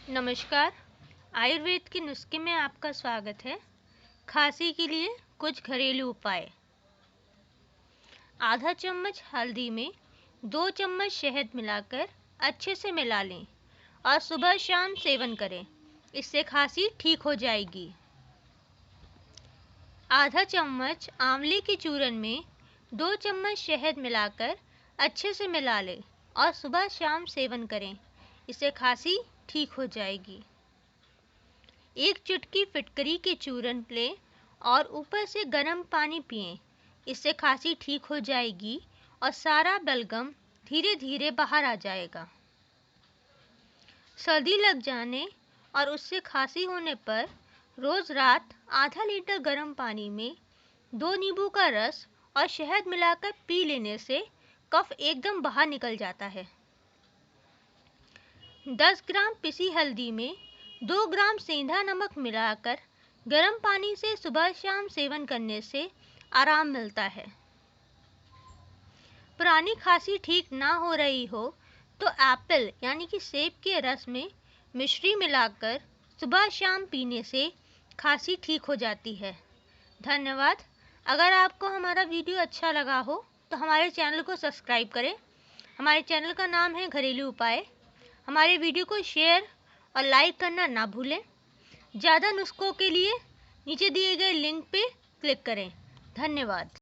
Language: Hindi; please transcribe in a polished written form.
नमस्कार। आयुर्वेद के नुस्खे में आपका स्वागत है। खांसी के लिए कुछ घरेलू उपाय। आधा चम्मच हल्दी में 2 चम्मच शहद मिलाकर अच्छे से मिला लें और सुबह शाम सेवन करें। इससे खांसी ठीक हो जाएगी। आधा चम्मच आंवले के चूरन में 2 चम्मच शहद मिलाकर अच्छे से मिला लें और सुबह शाम सेवन करें। इससे खांसी ठीक हो जाएगी। 1 चुटकी फिटकरी के चूरन लें और ऊपर से गर्म पानी पिएं। इससे खांसी ठीक हो जाएगी और सारा बलगम धीरे धीरे बाहर आ जाएगा। सर्दी लग जाने और उससे खांसी होने पर रोज रात आधा लीटर गर्म पानी में 2 नींबू का रस और शहद मिलाकर पी लेने से कफ एकदम बाहर निकल जाता है। 10 ग्राम पिसी हल्दी में 2 ग्राम सेंधा नमक मिलाकर गर्म पानी से सुबह शाम सेवन करने से आराम मिलता है। पुरानी खांसी ठीक ना हो रही हो तो एप्पल यानी कि सेब के रस में मिश्री मिलाकर सुबह शाम पीने से खांसी ठीक हो जाती है। धन्यवाद। अगर आपको हमारा वीडियो अच्छा लगा हो तो हमारे चैनल को सब्सक्राइब करें। हमारे चैनल का नाम है घरेलू उपाय। हमारे वीडियो को शेयर और लाइक करना ना भूलें। ज़्यादा नुस्खों के लिए नीचे दिए गए लिंक पे क्लिक करें। धन्यवाद।